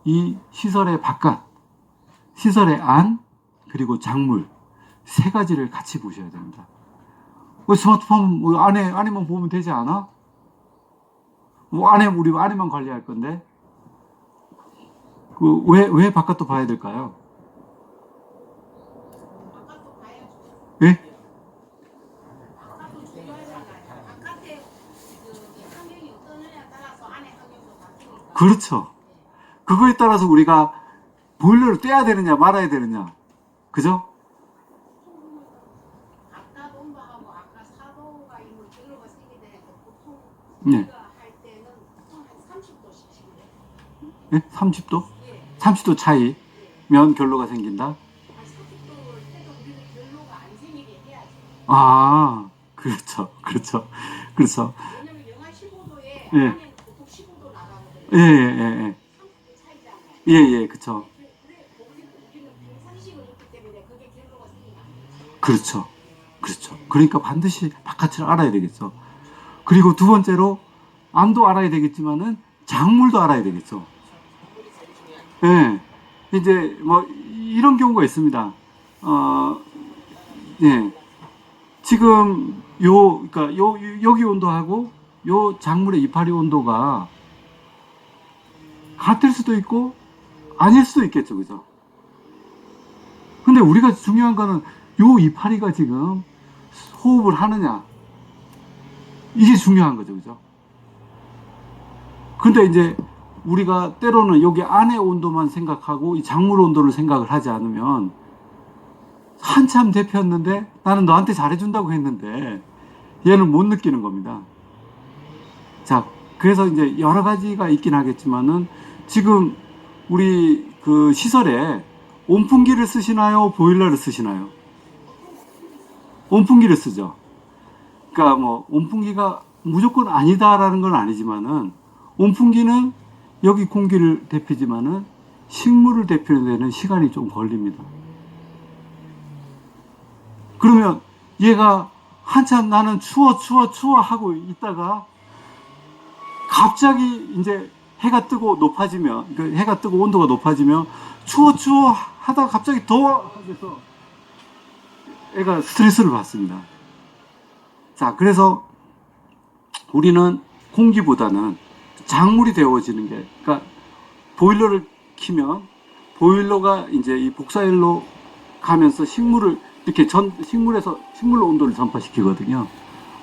이 시설의 바깥, 시설의 안, 그리고 작물 세 가지를 같이 보셔야 됩니다. 스마트팜 안에만 보면 되지 않아? 우리 안에만 관리할 건데 왜 바깥도 봐야 될까요? 바깥도 봐야죠. 예? 바깥도 중요하잖아요. 바깥에 그 환경이 어떠느냐에 따라서 안에 환경도 바뀌니까. 그렇죠. 그거에 따라서 우리가 보일러를 떼야 되느냐 말아야 되느냐, 그죠? 아까 온도하고 아까 4도가 있는 결로가 생기게 되니까 보통 네. 우리가 할 때는 보통 한 30도씩 식혀요. 예? 30도? 예. 30도 차이면 결로가 생긴다? 한 40도를 해도 우리는 결로가 안 생기게 해야지. 아, 그렇죠. 왜냐면 영하 15도에 예. 안에는 보통 15도 나가거든요. 예. 30도 차이잖아요. 예, 그쵸. 그래, 우리는 평상식을 했기 때문에 그게 결로가 생기면 안 되죠. 그렇죠. 그러니까 반드시 바깥을 알아야 되겠죠. 그리고 두 번째로, 암도 알아야 되겠지만은, 작물도 알아야 되겠죠. 예. 이제, 이런 경우가 있습니다. 예. 지금, 그러니까 여기 온도하고, 요 작물의 이파리 온도가 같을 수도 있고, 아닐 수도 있겠죠. 그죠? 근데 우리가 중요한 거는 요 이파리가 지금 호흡을 하느냐. 이게 중요한 거죠. 그죠? 근데 이제 우리가 때로는 여기 안의 온도만 생각하고 이 작물 온도를 생각을 하지 않으면 한참 데폈는데 나는 너한테 잘해준다고 했는데 얘는 못 느끼는 겁니다. 자, 그래서 이제 여러 가지가 있긴 하겠지만은 지금 우리 그 시설에 온풍기를 쓰시나요? 보일러를 쓰시나요? 온풍기를 쓰죠. 그러니까 온풍기가 무조건 아니다라는 건 아니지만은 온풍기는 여기 공기를 데피지만은 식물을 데피는 데는 시간이 좀 걸립니다. 그러면 얘가 한참 나는 추워 하고 있다가 갑자기 이제 해가 뜨고 높아지면, 그 해가 뜨고 온도가 높아지면 추워 하다가 갑자기 더워 하면서 애가 스트레스를 받습니다. 자, 그래서 우리는 공기보다는 작물이 데워지는 게, 그러니까 보일러를 키면 보일러가 이제 이 복사열로 가면서 식물을 이렇게 식물로 온도를 전파시키거든요.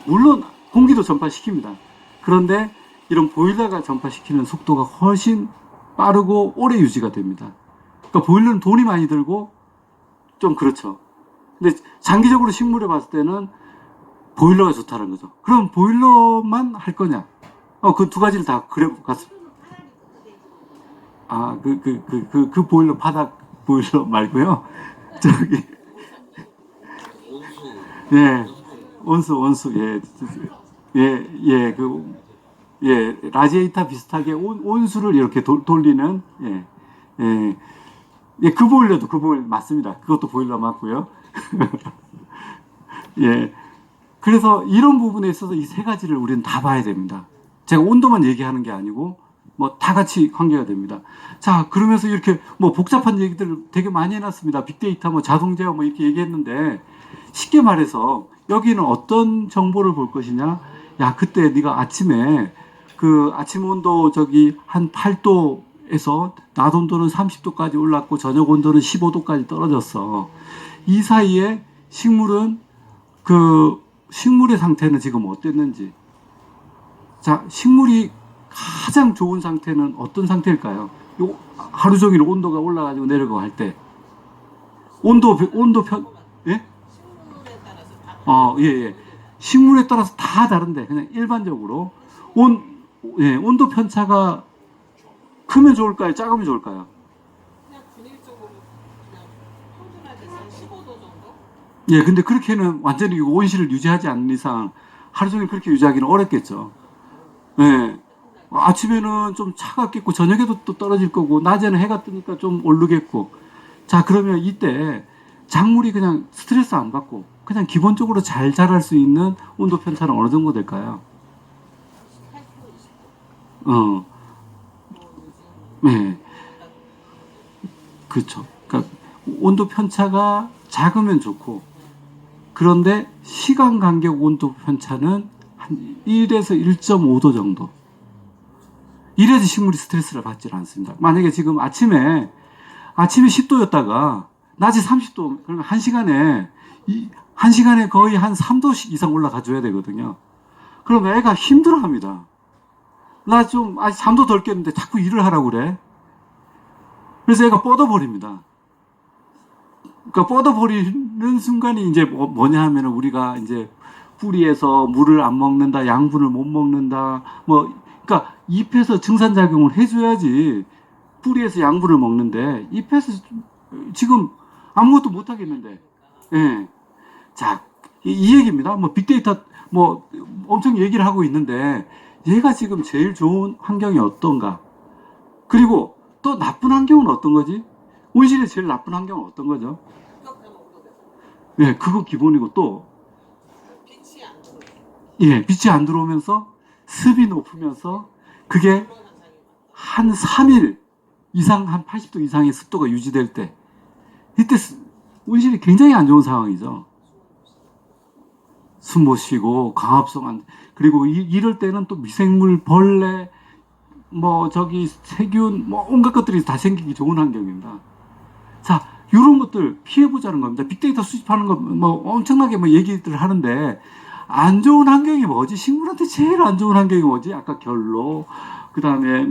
물론 공기도 전파시킵니다. 그런데 이런 보일러가 전파시키는 속도가 훨씬 빠르고 오래 유지가 됩니다. 그러니까 보일러는 돈이 많이 들고 좀 그렇죠. 근데 장기적으로 식물에 봤을 때는 보일러가 좋다는 거죠. 그럼 보일러만 할 거냐? 그 두 가지를 다 그래 갔어. 그 보일러 바닥 보일러 말고요. 저기 예, 온수 라지에이터 비슷하게 온수를 이렇게 돌리는 그 보일러도 그 보일러 맞습니다. 그것도 보일러 맞고요. 예. 그래서 이런 부분에 있어서 이 세 가지를 우리는 다 봐야 됩니다. 제가 온도만 얘기하는 게 아니고 다 같이 관계가 됩니다. 자, 그러면서 이렇게 복잡한 얘기들을 되게 많이 해놨습니다. 빅데이터, 자동제어 이렇게 얘기했는데 쉽게 말해서 여기는 어떤 정보를 볼 것이냐? 야, 그때 네가 아침에 그 아침 온도 한 8도에서 낮 온도는 30도까지 올랐고 저녁 온도는 15도까지 떨어졌어. 이 사이에 식물의 상태는 지금 어땠는지. 자, 식물이 가장 좋은 상태는 어떤 상태일까요? 하루 종일 온도가 올라가지고 내려가고 할 때. 예? 식물에 따라서 다 예. 식물에 따라서 다 다른데, 그냥 일반적으로. 온도 편차가 크면 좋을까요? 작으면 좋을까요? 그냥 균일적으로 그냥 평균하게 한 15도 정도? 예, 근데 그렇게는 완전히 온실을 유지하지 않는 이상 하루 종일 그렇게 유지하기는 어렵겠죠. 예. 아침에는 좀 차갑겠고, 저녁에도 또 떨어질 거고, 낮에는 해가 뜨니까 좀 오르겠고. 자, 그러면 이때 작물이 그냥 스트레스 안 받고 그냥 기본적으로 잘 자랄 수 있는 온도 편차는 어느 정도 될까요? 8kg, 20kg. 네. 그렇죠. 그러니까 온도 편차가 작으면 좋고, 그런데 시간 간격 온도 편차는 한 1에서 1.5도 정도. 이래서 식물이 스트레스를 받지 않습니다. 만약에 지금 아침에 10도였다가 낮에 30도, 그러면 한 시간에 거의 한 3도씩 이상 올라가 줘야 되거든요. 그러면 애가 힘들어 합니다. 나 좀 아직 잠도 덜 깼는데 자꾸 일을 하라고 그래. 그래서 애가 뻗어버립니다. 그러니까 뻗어버리는 순간이 이제 뭐냐 하면 우리가 이제 뿌리에서 물을 안 먹는다, 양분을 못 먹는다, 그러니까 잎에서 증산작용을 해줘야지 뿌리에서 양분을 먹는데 잎에서 지금 아무것도 못 하겠는데. 예. 자, 이 얘기입니다. 빅데이터 엄청 얘기를 하고 있는데 얘가 지금 제일 좋은 환경이 어떤가? 그리고 또 나쁜 환경은 어떤 거지? 온실의 제일 나쁜 환경은 어떤 거죠? 예, 그거 기본이고 또 빛이 안 들어오죠. 예, 빛이 안 들어오면서 습이 높으면서 그게 한 3일 이상, 한 80도 이상의 습도가 유지될 때, 이때 온실이 굉장히 안 좋은 상황이죠. 숨 못 쉬고 광합성 그리고 이럴 때는 또 미생물, 벌레, 세균, 온갖 것들이 다 생기기 좋은 환경입니다. 자, 이런 것들 피해보자는 겁니다. 빅데이터 수집하는 거, 엄청나게 얘기들 하는데, 안 좋은 환경이 뭐지? 식물한테 제일 안 좋은 환경이 뭐지? 아까 결로, 그 다음에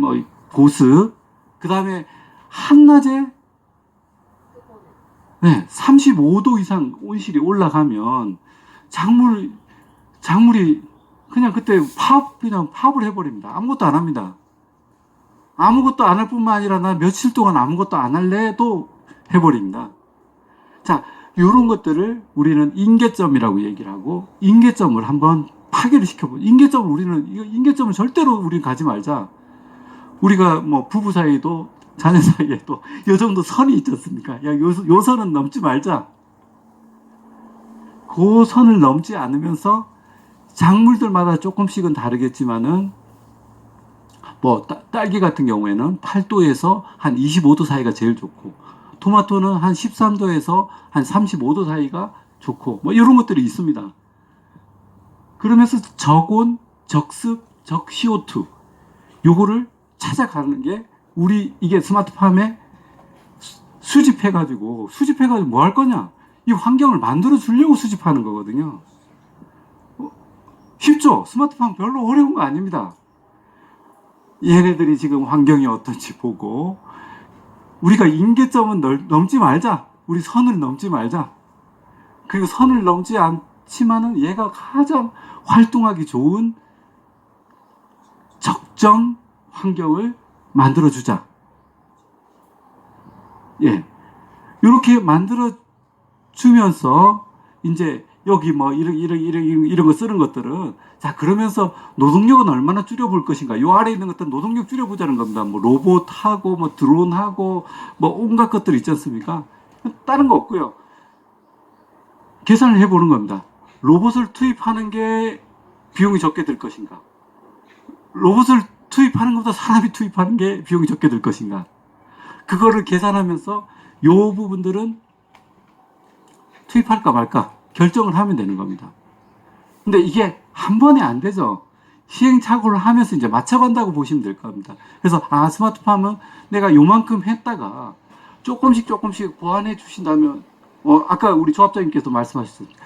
보습, 그 다음에 한낮에, 네, 35도 이상 온실이 올라가면, 작물이 그냥 그때 파업을 해버립니다. 아무것도 안 합니다. 아무것도 안 할 뿐만 아니라 나 며칠 동안 아무것도 안 할래도 해버립니다. 자, 이런 것들을 우리는 인계점이라고 얘기를 하고, 인계점을 한번 파괴를 시켜보죠. 인계점을 절대로 우리는 가지 말자. 우리가 부부 사이도 자녀 사이에도 이 정도 선이 있지 않습니까? 요 선은 넘지 말자. 그 선을 넘지 않으면서 작물들마다 조금씩은 다르겠지만은 딸기 같은 경우에는 8도에서 한 25도 사이가 제일 좋고, 토마토는 한 13도에서 한 35도 사이가 좋고, 이런 것들이 있습니다. 그러면서 적온, 적습, 적 CO2 요거를 찾아가는 게 이게 스마트팜에 수집해가지고 뭐 할 거냐? 이 환경을 만들어 주려고 수집하는 거거든요. 쉽죠? 스마트팜 별로 어려운 거 아닙니다. 얘네들이 지금 환경이 어떤지 보고, 우리가 인계점은 넘지 말자. 우리 선을 넘지 말자. 그리고 선을 넘지 않지만은 얘가 가장 활동하기 좋은 적정 환경을 만들어주자. 예. 이렇게 만들어주면서, 이제, 여기 이런 거 쓰는 것들은, 자, 그러면서 노동력은 얼마나 줄여볼 것인가. 요 아래에 있는 것들은 노동력 줄여보자는 겁니다. 로봇하고, 드론하고, 온갖 것들 있지 않습니까? 다른 거 없고요. 계산을 해보는 겁니다. 로봇을 투입하는 게 비용이 적게 들 것인가. 로봇을 투입하는 것보다 사람이 투입하는 게 비용이 적게 들 것인가. 그거를 계산하면서 요 부분들은 투입할까 말까 결정을 하면 되는 겁니다. 근데 이게 한 번에 안 되죠. 시행착오를 하면서 이제 맞춰간다고 보시면 될 겁니다. 그래서 스마트팜은 내가 요만큼 했다가 조금씩 보완해 주신다면, 아까 우리 조합장님께서 말씀하셨습니다.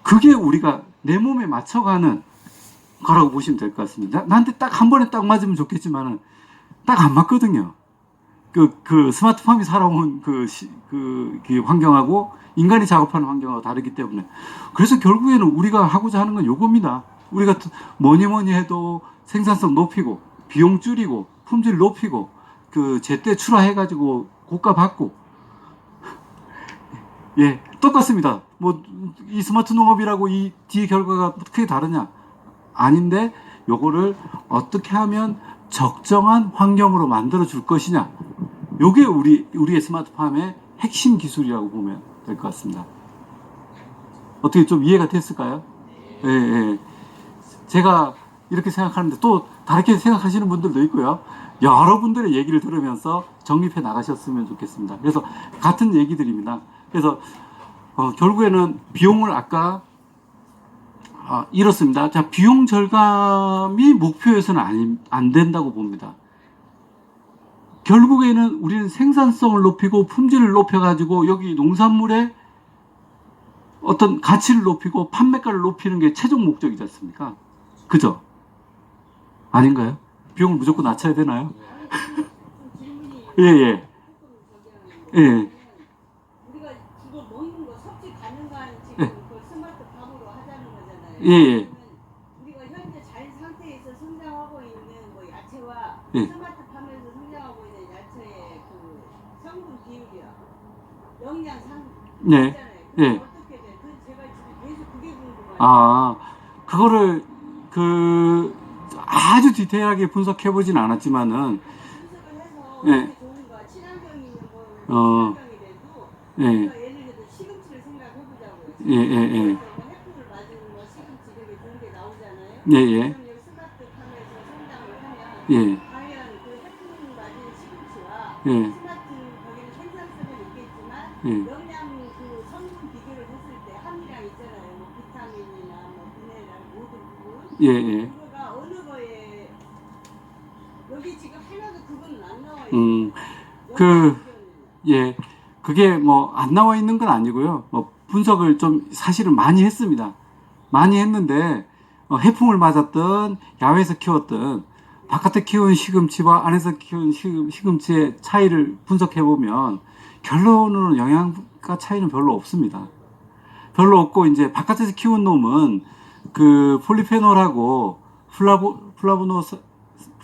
그게 우리가 내 몸에 맞춰가는 거라고 보시면 될 것 같습니다. 나한테 딱 한 번에 딱 맞으면 좋겠지만은 딱 안 맞거든요. 그 스마트팜이 살아온 그 환경하고 인간이 작업하는 환경하고 다르기 때문에. 그래서 결국에는 우리가 하고자 하는 건 요겁니다. 우리가 뭐니 해도 생산성 높이고, 비용 줄이고, 품질 높이고, 제때 출하해가지고 고가 받고. 예, 똑같습니다. 이 스마트 농업이라고 이 뒤에 결과가 크게 다르냐? 아닌데, 요거를 어떻게 하면 적정한 환경으로 만들어 줄 것이냐. 요게 우리의 스마트팜의 핵심 기술이라고 보면 될 것 같습니다. 어떻게 좀 이해가 됐을까요? 예, 예. 제가 이렇게 생각하는데 또 다르게 생각하시는 분들도 있고요. 여러분들의 얘기를 들으면서 정립해 나가셨으면 좋겠습니다. 그래서 같은 얘기들입니다. 그래서 결국에는 비용을 아까 이렇습니다. 자, 비용 절감이 목표에서는 안 된다고 봅니다. 결국에는 우리는 생산성을 높이고 품질을 높여가지고 여기 농산물의 어떤 가치를 높이고 판매가를 높이는 게 최종 목적이지 않습니까? 그죠? 아닌가요? 비용을 무조건 낮춰야 되나요? 예, 예. 예. 우리가 그거 먹는 거 섭취 가능한 지금 예. 그 스마트팜으로 하자는 거잖아요. 예, 예. 우리가 현재 잘 상태에서 성장하고 있는 뭐 야채와 예. 스마트팜에서 성장하고 있는 야채의 그 성분 비율이야. 영양상 예. 있잖아요. 예. 그게 어떻게 돼? 제가 지금 계속 그게 궁금해요. 그거를 아주 디테일하게 분석해 보진 않았지만은 분석을 해서 예. 어떻게 좋은가 친환경이 있는 뭐 친환경이 돼도 예. 우리가 예를 들어 시금치를 생각해 보자고요. 예, 예, 예. 햇빛을 맞은 뭐 시금치 되게 좋은 게 나오잖아요. 예, 예. 그럼 여기 스마트팜에서 성장을 하면 예. 과연 그 햇빛을 맞은 시금치와 예. 스마트 거기는 생산성은 있겠지만 예. 영양 그 성분 비교를 했을 때 함유량 있잖아요. 뭐 비타민이나 뭐 미네랄 모든 부분 예, 예. 그거가 어느 거에 여기 지금 하나도 그거는 안 나와 음, 있어요. 예. 그게 뭐 안 나와 있는 건 아니고요. 분석을 좀 사실은 많이 했습니다. 많이 했는데 해풍을 맞았던 야외에서 키웠던 바깥에 키운 시금치와 안에서 키운 시금치의 차이를 분석해 보면 결론으로는 영양가 차이는 별로 없습니다. 별로 없고 이제 바깥에서 키운 놈은 그 폴리페놀하고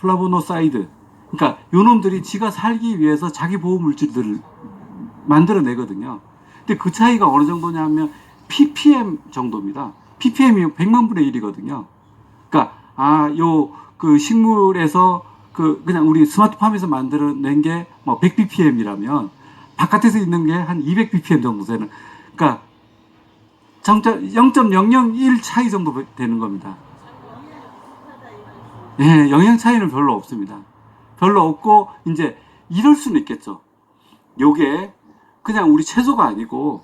플라보노사이드 그러니까 요 놈들이 지가 살기 위해서 자기 보호 물질들을 만들어내거든요. 근데 그 차이가 어느 정도냐면 ppm 정도입니다. ppm이 100만 분의 1이거든요. 그러니까 그 식물에서 그냥 우리 스마트팜에서 만들어낸 게 뭐 100ppm이라면 바깥에서 있는 게 한 200ppm 정도 되는 그러니까 0.001 차이 정도 되는 겁니다. 예, 영양 차이는 별로 없습니다. 별로 없고 이제 이럴 수는 있겠죠. 요게 그냥 우리 채소가 아니고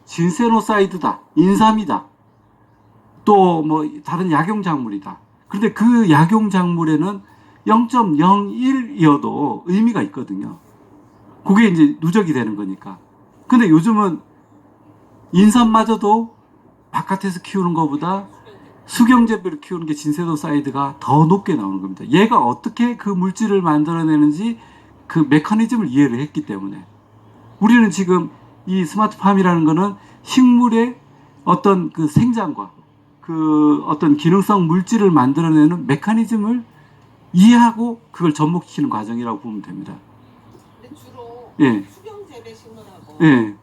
진세노사이드다, 인삼이다, 또 뭐 다른 약용작물이다. 그런데 그 약용작물에는 0.01이어도 의미가 있거든요. 그게 이제 누적이 되는 거니까. 근데 요즘은 인삼마저도 바깥에서 키우는 것보다 수경재배로 키우는 게 진세노사이드가 더 높게 나오는 겁니다. 얘가 어떻게 그 물질을 만들어내는지 그 메커니즘을 이해를 했기 때문에 우리는 지금 이 스마트팜이라는 거는 식물의 어떤 그 생장과 그 어떤 기능성 물질을 만들어내는 메커니즘을 이해하고 그걸 접목시키는 과정이라고 보면 됩니다. 근데 주로 예. 수경 재배 식물하고 예.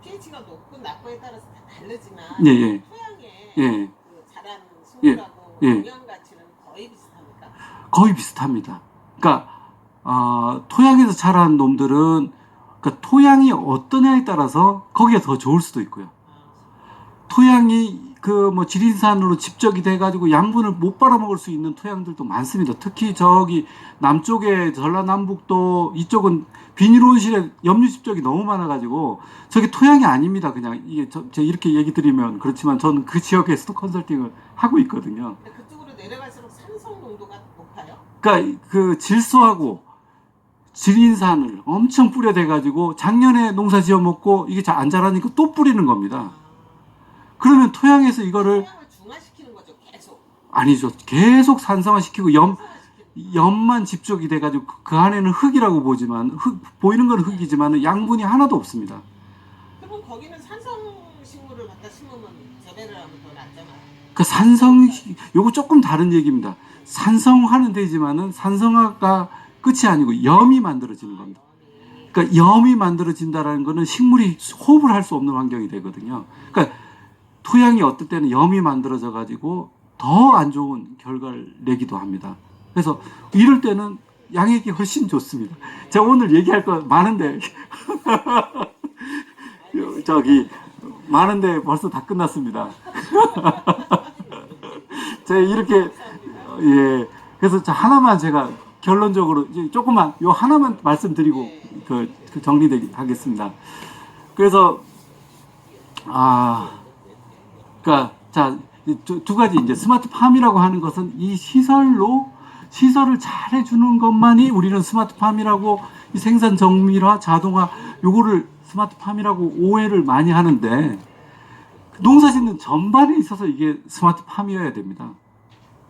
pH가 높고 낮고에 따라서 다 다르지만 예, 예. 토양에 예. 그 자란 식물하고 예. 영양 가치는 거의 비슷합니까? 거의 비슷합니다. 그러니까 토양에서 자란 놈들은 그러니까 토양이 어떠냐에 따라서 거기가 더 좋을 수도 있고요. 토양이 그 뭐 지리산으로 집적이 돼가지고 양분을 못 빨아먹을 수 있는 토양들도 많습니다. 특히 저기 남쪽에 전라남북도 이쪽은 비닐온실에 염류 집적이 너무 많아가지고 저게 토양이 아닙니다. 그냥 이게 제가 이렇게 얘기 드리면 그렇지만 저는 그 지역에서도 컨설팅을 하고 있거든요. 근데 그쪽으로 내려갈수록 산성 농도가 높아요? 그러니까 그 질소하고 지린산을 엄청 뿌려대가지고 작년에 농사 지어 먹고 이게 잘 안 자라니까 또 뿌리는 겁니다. 그러면 토양에서 이거를 토양을 중화시키는 거죠, 계속. 아니죠. 계속 산성화시키고 염만 집적이 돼가지고 그 안에는 흙이라고 보지만 보이는 건 흙이지만 양분이 하나도 없습니다. 그럼 거기는 산성 식물을 갖다 심으면 재배를 하면 더 낫잖아요. 그 요거 조금 다른 얘기입니다. 산성화는 되지만은 산성화가 끝이 아니고 염이 만들어지는 겁니다. 그러니까 염이 만들어진다라는 거는 식물이 호흡을 할 수 없는 환경이 되거든요. 그러니까 토양이 어떨 때는 염이 만들어져 가지고 더 안 좋은 결과를 내기도 합니다. 그래서 이럴 때는 양액이 훨씬 좋습니다. 제가 오늘 얘기할 거 많은데 저기 많은데 벌써 다 끝났습니다. 제가 이렇게 예 그래서 하나만 제가 결론적으로 이제 조금만 요 하나만 말씀드리고 그 정리하겠습니다. 그래서 그러니까 자 두 가지 이제 스마트팜이라고 하는 것은 이 시설을 잘 해주는 것만이 우리는 스마트팜이라고 이 생산 정밀화 자동화 요거를 스마트팜이라고 오해를 많이 하는데 농사 짓는 전반에 있어서 이게 스마트팜이어야 됩니다.